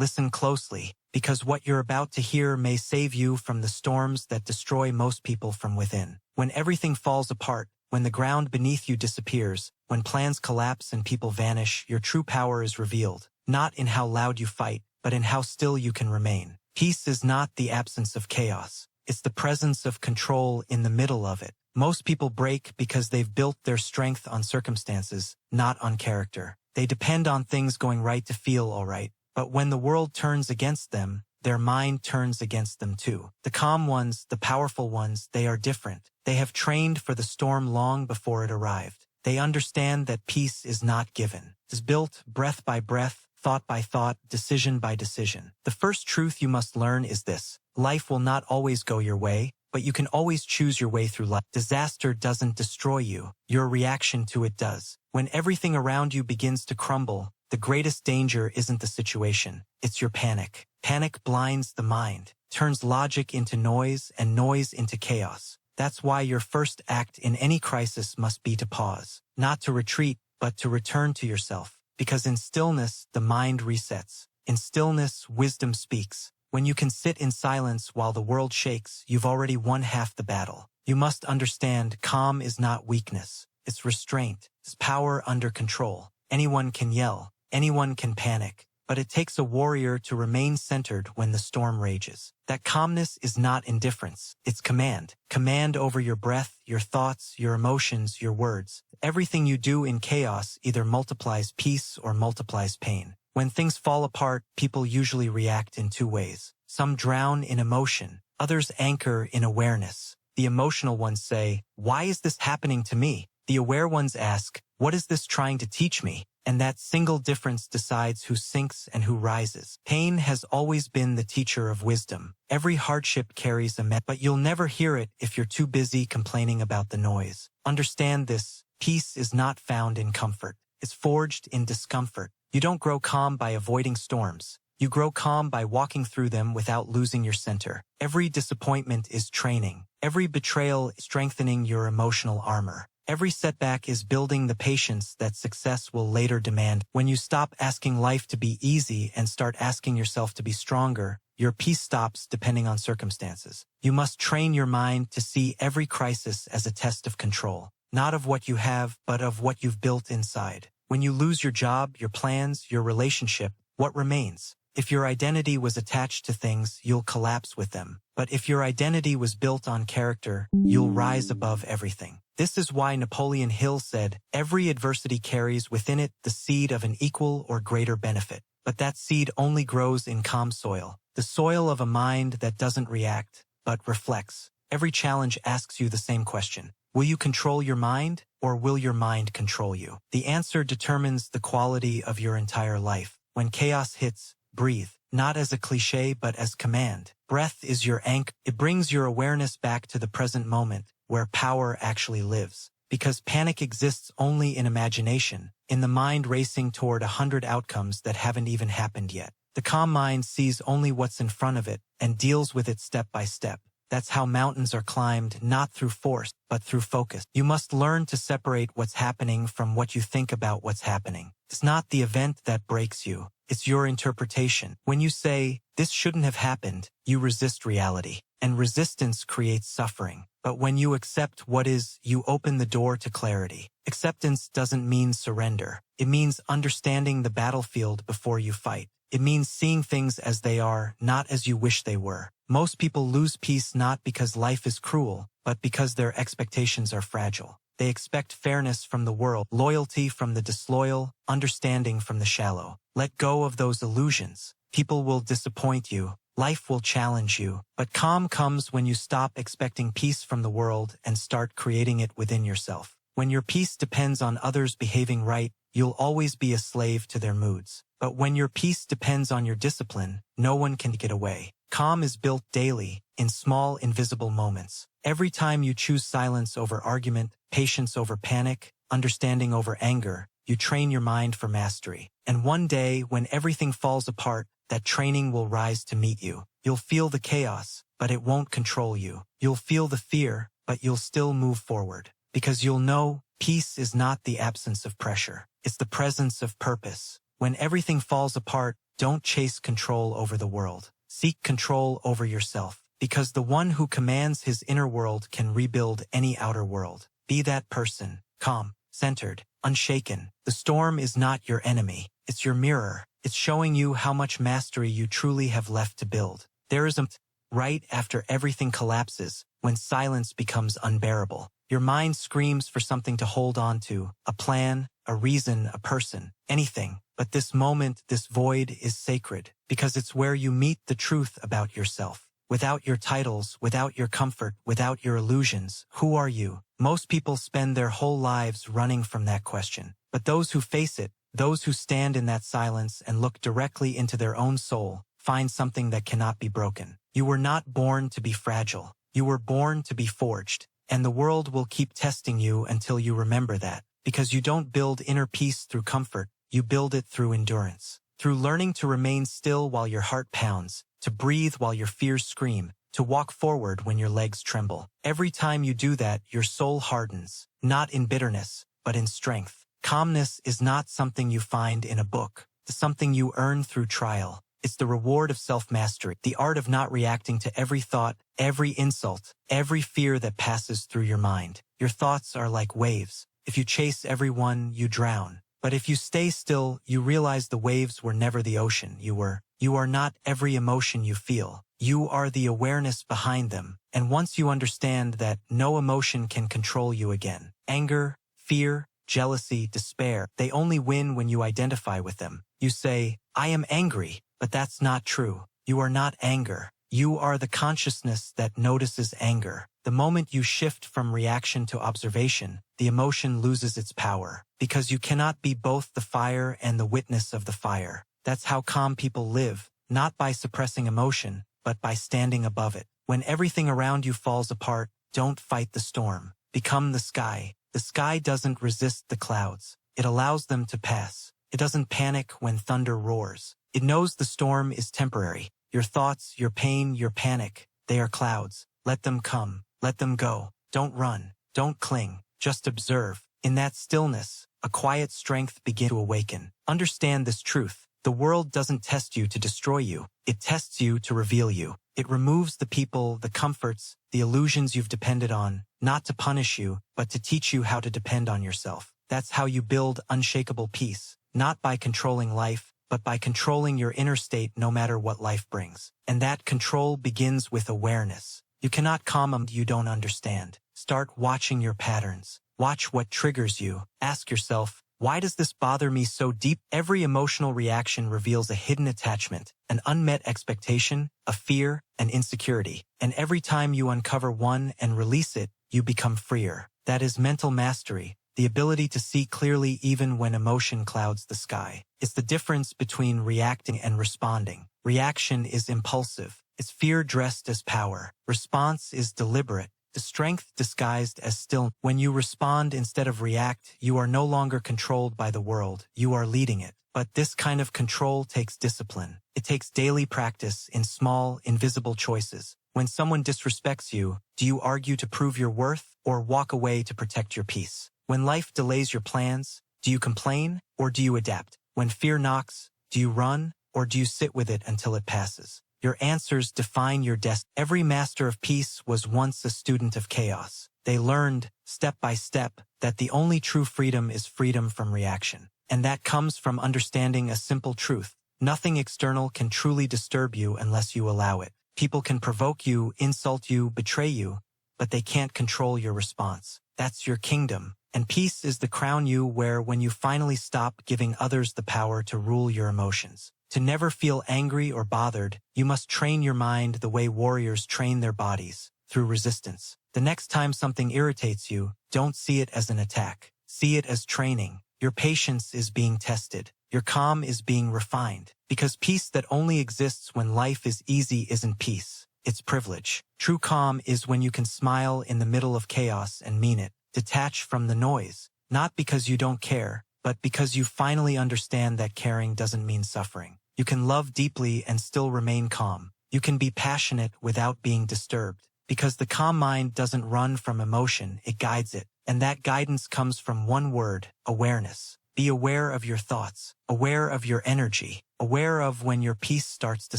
Listen closely, because what you're about to hear may save you from the storms that destroy most people from within. When everything falls apart, when the ground beneath you disappears, when plans collapse and people vanish, your true power is revealed, not in how loud you fight, but in how still you can remain. Peace is not the absence of chaos. It's the presence of control in the middle of it. Most people break because they've built their strength on circumstances, not on character. They depend on things going right to feel all right. But when the world turns against them, their mind turns against them too. The calm ones, the powerful ones, they are different. They have trained for the storm long before it arrived. They understand that peace is not given. It is built breath by breath, thought by thought, decision by decision. The first truth you must learn is this: life will not always go your way, but you can always choose your way through life. Disaster doesn't destroy you. Your reaction to it does. When everything around you begins to crumble, the greatest danger isn't the situation, it's your panic. Panic blinds the mind, turns logic into noise and noise into chaos. That's why your first act in any crisis must be to pause. Not to retreat, but to return to yourself. Because in stillness, the mind resets. In stillness, wisdom speaks. When you can sit in silence while the world shakes, you've already won half the battle. You must understand, calm is not weakness. It's restraint. It's power under control. Anyone can yell. Anyone can panic, but it takes a warrior to remain centered when the storm rages. That calmness is not indifference, it's command. Command over your breath, your thoughts, your emotions, your words. Everything you do in chaos either multiplies peace or multiplies pain. When things fall apart, people usually react in two ways. Some drown in emotion, others anchor in awareness. The emotional ones say, "Why is this happening to me?" The aware ones ask, "What is this trying to teach me?" And that single difference decides who sinks and who rises. Pain has always been the teacher of wisdom. Every hardship carries a message, but you'll never hear it if you're too busy complaining about the noise. Understand this: peace is not found in comfort. It's forged in discomfort. You don't grow calm by avoiding storms. You grow calm by walking through them without losing your center. Every disappointment is training. Every betrayal is strengthening your emotional armor. Every setback is building the patience that success will later demand. When you stop asking life to be easy and start asking yourself to be stronger, your peace stops depending on circumstances. You must train your mind to see every crisis as a test of control, not of what you have, but of what you've built inside. When you lose your job, your plans, your relationship, what remains? If your identity was attached to things, you'll collapse with them. But if your identity was built on character, you'll rise above everything. This is why Napoleon Hill said, "Every adversity carries within it the seed of an equal or greater benefit. But that seed only grows in calm soil, the soil of a mind that doesn't react, but reflects." Every challenge asks you the same question: will you control your mind, or will your mind control you? The answer determines the quality of your entire life. When chaos hits, breathe, not as a cliche but as command. Breath is your anchor. It brings your awareness back to the present moment, where power actually lives. Because panic exists only in imagination, in the mind racing toward 100 outcomes that haven't even happened yet. The calm mind sees only what's in front of it and deals with it step by step. That's how mountains are climbed, not through force, but through focus. You must learn to separate what's happening from what you think about what's happening. It's not the event that breaks you. It's your interpretation. When you say, "This shouldn't have happened," you resist reality. And resistance creates suffering. But when you accept what is, you open the door to clarity. Acceptance doesn't mean surrender. It means understanding the battlefield before you fight. It means seeing things as they are, not as you wish they were. Most people lose peace not because life is cruel, but because their expectations are fragile. They expect fairness from the world, loyalty from the disloyal, understanding from the shallow. Let go of those illusions. People will disappoint you. Life will challenge you. But calm comes when you stop expecting peace from the world and start creating it within yourself. When your peace depends on others behaving right, you'll always be a slave to their moods. But when your peace depends on your discipline, no one can get away. Calm is built daily, in small, invisible moments. Every time you choose silence over argument, patience over panic, understanding over anger, you train your mind for mastery. And one day, when everything falls apart, that training will rise to meet you. You'll feel the chaos, but it won't control you. You'll feel the fear, but you'll still move forward. Because you'll know, peace is not the absence of pressure. It's the presence of purpose. When everything falls apart, don't chase control over the world. Seek control over yourself, because the one who commands his inner world can rebuild any outer world. Be that person, calm, centered, unshaken. The storm is not your enemy. It's your mirror. It's showing you how much mastery you truly have left to build. There is a right after everything collapses, when silence becomes unbearable. Your mind screams for something to hold on to, a plan, a reason, a person, anything. But this moment, this void is sacred, because it's where you meet the truth about yourself. Without your titles, without your comfort, without your illusions, who are you? Most people spend their whole lives running from that question. But those who face it, those who stand in that silence and look directly into their own soul, find something that cannot be broken. You were not born to be fragile. You were born to be forged. And the world will keep testing you until you remember that. Because you don't build inner peace through comfort, you build it through endurance. Through learning to remain still while your heart pounds, to breathe while your fears scream, to walk forward when your legs tremble. Every time you do that, your soul hardens, not in bitterness, but in strength. Calmness is not something you find in a book. It's something you earn through trial. It's the reward of self-mastery, the art of not reacting to every thought, every insult, every fear that passes through your mind. Your thoughts are like waves. If you chase everyone, you drown. But if you stay still, you realize the waves were never the ocean. You are not every emotion you feel. You are the awareness behind them. And once you understand that, no emotion can control you again. Anger, fear, jealousy, despair, they only win when you identify with them. You say, I am angry, but that's not true. You are not anger. You are the consciousness that notices anger. The moment you shift from reaction to observation, the emotion loses its power, because you cannot be both the fire and the witness of the fire. That's how calm people live, not by suppressing emotion, but by standing above it. When everything around you falls apart, don't fight the storm. Become the sky. The sky doesn't resist the clouds. It allows them to pass. It doesn't panic when thunder roars. It knows the storm is temporary. Your thoughts, your pain, your panic, they are clouds. Let them come. Let them go. Don't run. Don't cling. Just observe. In that stillness, a quiet strength begins to awaken. Understand this truth. The world doesn't test you to destroy you. It tests you to reveal you. It removes the people, the comforts, the illusions you've depended on, not to punish you, but to teach you how to depend on yourself. That's how you build unshakable peace, not by controlling life, but by controlling your inner state no matter what life brings. And that control begins with awareness. You cannot calm them you don't understand. Start watching your patterns. Watch what triggers you. Ask yourself, why does this bother me so deep? Every emotional reaction reveals a hidden attachment, an unmet expectation, a fear, an insecurity. And every time you uncover one and release it, you become freer. That is mental mastery, the ability to see clearly even when emotion clouds the sky. It's the difference between reacting and responding. Reaction is impulsive. It's fear dressed as power. Response is deliberate. The strength disguised as still. When you respond instead of react, you are no longer controlled by the world. You are leading it. But this kind of control takes discipline. It takes daily practice in small, invisible choices. When someone disrespects you, do you argue to prove your worth or walk away to protect your peace? When life delays your plans, do you complain or do you adapt? When fear knocks, do you run or do you sit with it until it passes? Your answers define your destiny. Every master of peace was once a student of chaos. They learned, step by step, that the only true freedom is freedom from reaction. And that comes from understanding a simple truth. Nothing external can truly disturb you unless you allow it. People can provoke you, insult you, betray you, but they can't control your response. That's your kingdom. And peace is the crown you wear when you finally stop giving others the power to rule your emotions. To never feel angry or bothered, you must train your mind the way warriors train their bodies, through resistance. The next time something irritates you, don't see it as an attack. See it as training. Your patience is being tested. Your calm is being refined. Because peace that only exists when life is easy isn't peace. It's privilege. True calm is when you can smile in the middle of chaos and mean it. Detach from the noise. Not because you don't care, but because you finally understand that caring doesn't mean suffering. You can love deeply and still remain calm. You can be passionate without being disturbed. Because the calm mind doesn't run from emotion, it guides it. And that guidance comes from one word, awareness. Be aware of your thoughts, aware of your energy, aware of when your peace starts to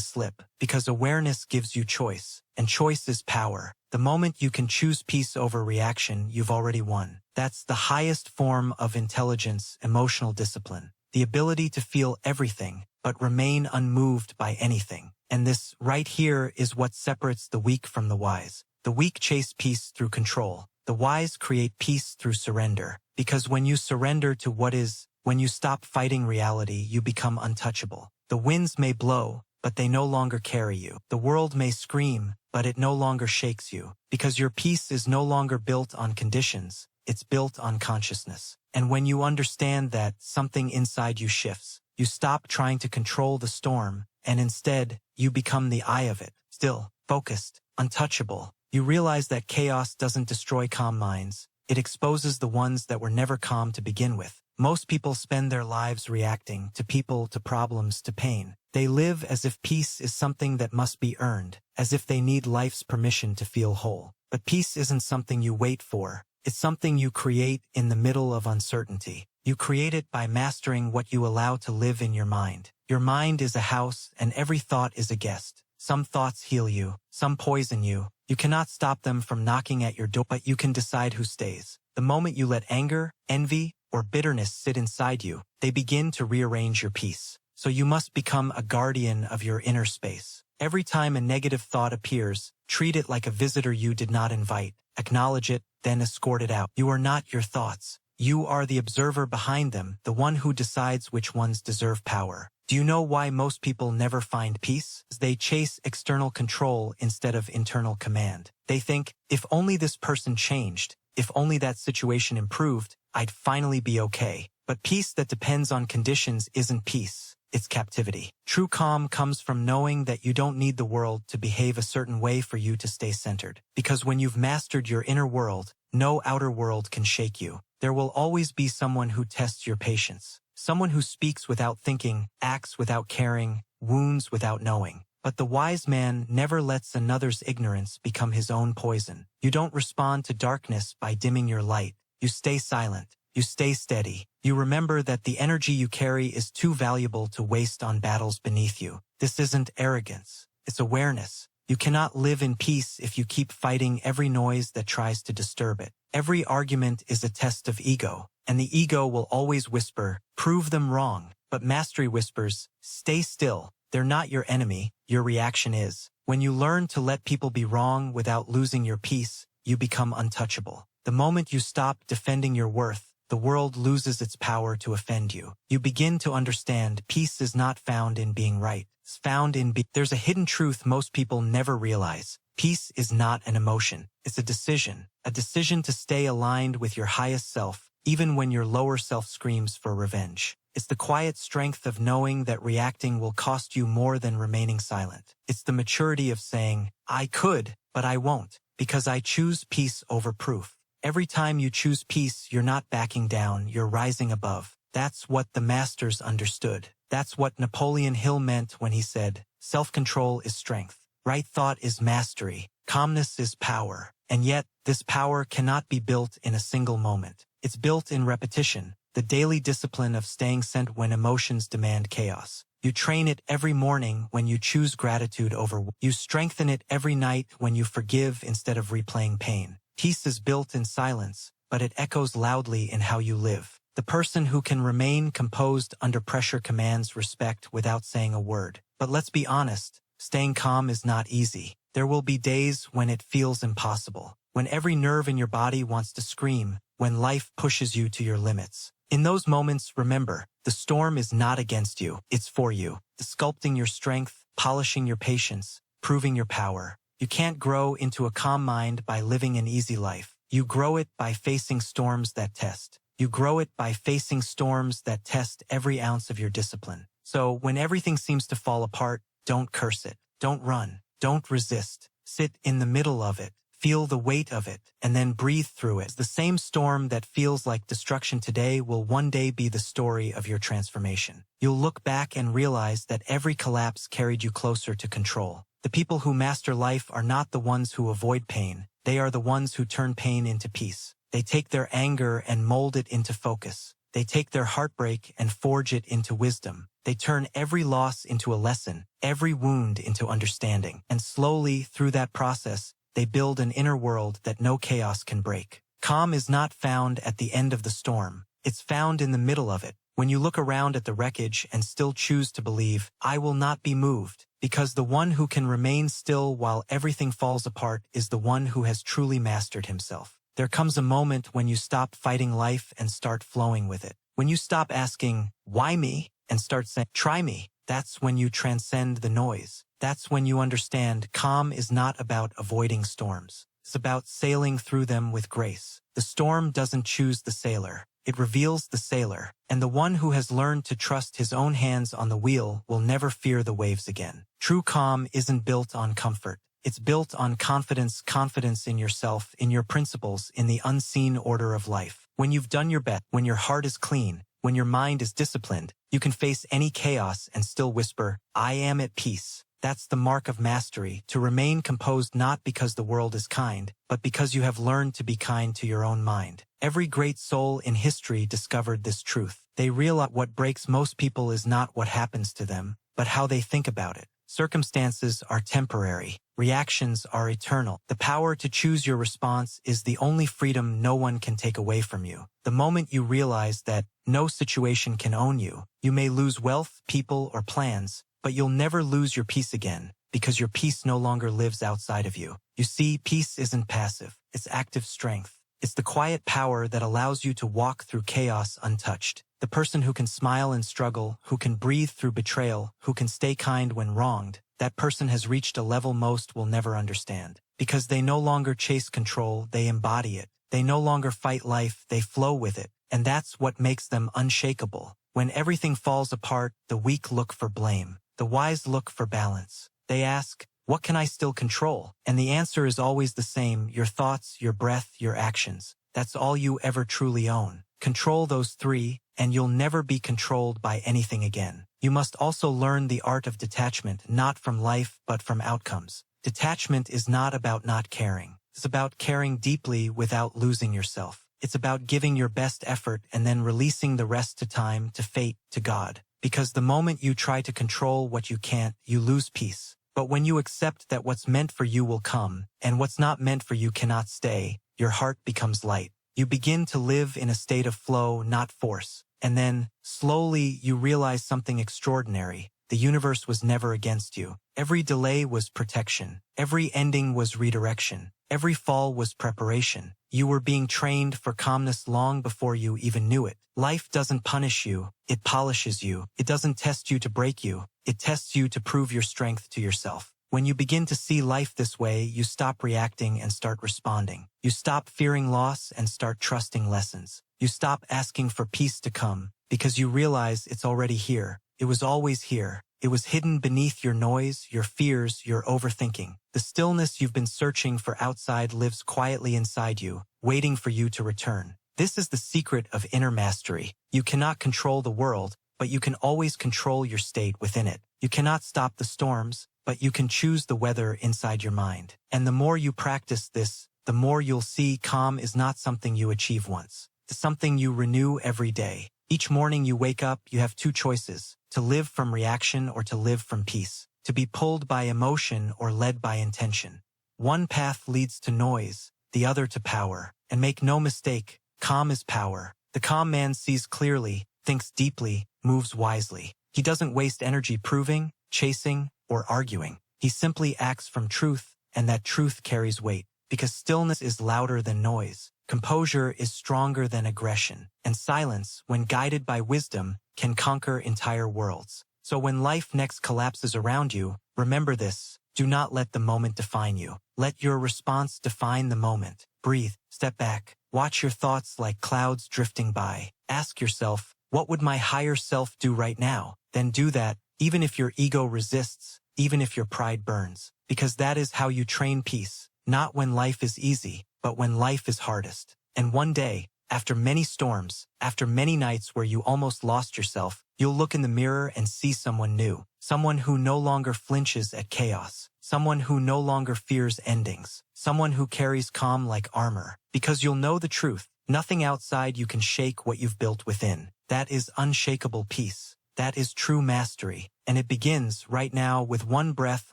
slip, because awareness gives you choice, and choice is power. The moment you can choose peace over reaction, you've already won. That's the highest form of intelligence, emotional discipline. The ability to feel everything, but remain unmoved by anything. And this right here is what separates the weak from the wise. The weak chase peace through control. The wise create peace through surrender. Because when you surrender to what is, when you stop fighting reality, you become untouchable. The winds may blow, but they no longer carry you. The world may scream, but it no longer shakes you. Because your peace is no longer built on conditions, it's built on consciousness. And when you understand that, something inside you shifts. You stop trying to control the storm, and instead, you become the eye of it. Still, focused, untouchable. You realize that chaos doesn't destroy calm minds. It exposes the ones that were never calm to begin with. Most people spend their lives reacting to people, to problems, to pain. They live as if peace is something that must be earned, as if they need life's permission to feel whole. But peace isn't something you wait for. It's something you create in the middle of uncertainty. You create it by mastering what you allow to live in your mind. Your mind is a house, and every thought is a guest. Some thoughts heal you, some poison you. You cannot stop them from knocking at your door, but you can decide who stays. The moment you let anger, envy, or bitterness sit inside you, they begin to rearrange your peace. So you must become a guardian of your inner space. Every time a negative thought appears, treat it like a visitor you did not invite. Acknowledge it, then escort it out. You are not your thoughts. You are the observer behind them, the one who decides which ones deserve power. Do you know why most people never find peace? They chase external control instead of internal command. They think, if only this person changed, if only that situation improved, I'd finally be okay. But peace that depends on conditions isn't peace, it's captivity. True calm comes from knowing that you don't need the world to behave a certain way for you to stay centered. Because when you've mastered your inner world, no outer world can shake you. There will always be someone who tests your patience. Someone who speaks without thinking, acts without caring, wounds without knowing. But the wise man never lets another's ignorance become his own poison. You don't respond to darkness by dimming your light. You stay silent. You stay steady. You remember that the energy you carry is too valuable to waste on battles beneath you. This isn't arrogance. It's awareness. You cannot live in peace if you keep fighting every noise that tries to disturb it. Every argument is a test of ego, and the ego will always whisper, prove them wrong. But mastery whispers, stay still. They're not your enemy, your reaction is. When you learn to let people be wrong without losing your peace, you become untouchable. The moment you stop defending your worth, the world loses its power to offend you. You begin to understand peace is not found in being right. It's found in There's a hidden truth most people never realize. Peace is not an emotion. It's a decision to stay aligned with your highest self, even when your lower self screams for revenge. It's the quiet strength of knowing that reacting will cost you more than remaining silent. It's the maturity of saying, I could, but I won't, because I choose peace over proof. Every time you choose peace, you're not backing down, you're rising above. That's what the masters understood. That's what Napoleon Hill meant when he said, self-control is strength. Right thought is mastery. Calmness is power. And yet, this power cannot be built in a single moment. It's built in repetition, the daily discipline of staying centered when emotions demand chaos. You train it every morning when you choose gratitude over. You strengthen it every night when you forgive instead of replaying pain. Peace is built in silence, but it echoes loudly in how you live. The person who can remain composed under pressure commands respect without saying a word. But let's be honest, staying calm is not easy. There will be days when it feels impossible, when every nerve in your body wants to scream, when life pushes you to your limits. In those moments, remember, the storm is not against you, it's for you. Sculpting your strength, polishing your patience, proving your power. You can't grow into a calm mind by living an easy life. You grow it by facing storms that test. You grow it by facing storms that test every ounce of your discipline. So when everything seems to fall apart, don't curse it. Don't run. Don't resist. Sit in the middle of it. Feel the weight of it, and then breathe through it. The same storm that feels like destruction today will one day be the story of your transformation. You'll look back and realize that every collapse carried you closer to control. The people who master life are not the ones who avoid pain. They are the ones who turn pain into peace. They take their anger and mold it into focus. They take their heartbreak and forge it into wisdom. They turn every loss into a lesson, every wound into understanding. And slowly, through that process, they build an inner world that no chaos can break. Calm is not found at the end of the storm. It's found in the middle of it. When you look around at the wreckage and still choose to believe, I will not be moved, because the one who can remain still while everything falls apart is the one who has truly mastered himself. There comes a moment when you stop fighting life and start flowing with it. When you stop asking, why me? And start saying, try me. That's when you transcend the noise. That's when you understand calm is not about avoiding storms. It's about sailing through them with grace. The storm doesn't choose the sailor. It reveals the sailor, and the one who has learned to trust his own hands on the wheel will never fear the waves again. True calm isn't built on comfort. It's built on confidence in yourself, in your principles, in the unseen order of life. When you've done your best, when your heart is clean, when your mind is disciplined, you can face any chaos and still whisper, I am at peace. That's the mark of mastery, to remain composed not because the world is kind, but because you have learned to be kind to your own mind. Every great soul in history discovered this truth. They realized what breaks most people is not what happens to them, but how they think about it. Circumstances are temporary. Reactions are eternal. The power to choose your response is the only freedom no one can take away from you. The moment you realize that no situation can own you, you may lose wealth, people, or plans, but you'll never lose your peace again, because your peace no longer lives outside of you. You see, peace isn't passive. It's active strength. It's the quiet power that allows you to walk through chaos untouched. The person who can smile in struggle, who can breathe through betrayal, who can stay kind when wronged, that person has reached a level most will never understand. Because they no longer chase control, they embody it. They no longer fight life, they flow with it. And that's what makes them unshakable. When everything falls apart, the weak look for blame. The wise look for balance. They ask, what can I still control? And the answer is always the same, your thoughts, your breath, your actions. That's all you ever truly own. Control those three, and you'll never be controlled by anything again. You must also learn the art of detachment, not from life, but from outcomes. Detachment is not about not caring. It's about caring deeply without losing yourself. It's about giving your best effort and then releasing the rest to time, to fate, to God. Because the moment you try to control what you can't, you lose peace. But when you accept that what's meant for you will come, and what's not meant for you cannot stay, your heart becomes light. You begin to live in a state of flow, not force. And then, slowly, you realize something extraordinary. The universe was never against you. Every delay was protection. Every ending was redirection. Every fall was preparation. You were being trained for calmness long before you even knew it. Life doesn't punish you, it polishes you. It doesn't test you to break you, it tests you to prove your strength to yourself. When you begin to see life this way, you stop reacting and start responding. You stop fearing loss and start trusting lessons. You stop asking for peace to come, because you realize it's already here. It was always here. It was hidden beneath your noise, your fears, your overthinking. The stillness you've been searching for outside lives quietly inside you, waiting for you to return. This is the secret of inner mastery. You cannot control the world, but you can always control your state within it. You cannot stop the storms, but you can choose the weather inside your mind. And the more you practice this, the more you'll see calm is not something you achieve once. It's something you renew every day. Each morning you wake up, you have two choices: to live from reaction or to live from peace, to be pulled by emotion or led by intention. One path leads to noise, the other to power. And make no mistake, calm is power. The calm man sees clearly, thinks deeply, moves wisely. He doesn't waste energy proving, chasing, or arguing. He simply acts from truth, and that truth carries weight. Because stillness is louder than noise. Composure is stronger than aggression, and silence, when guided by wisdom, can conquer entire worlds. So when life next collapses around you, remember this: do not let the moment define you. Let your response define the moment. Breathe, step back, watch your thoughts like clouds drifting by. Ask yourself, what would my higher self do right now? Then do that, even if your ego resists, even if your pride burns. Because that is how you train peace, not when life is easy, but when life is hardest. And one day, After many storms, after many nights where you almost lost yourself, you'll look in the mirror and see someone new. Someone who no longer flinches at chaos. Someone who no longer fears endings. Someone who carries calm like armor. Because you'll know the truth. Nothing outside you can shake what you've built within. That is unshakable peace. That is true mastery. And it begins right now with one breath,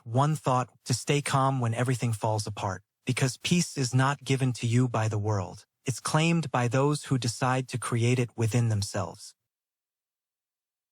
one thought, to stay calm when everything falls apart. Because peace is not given to you by the world. It's claimed by those who decide to create it within themselves.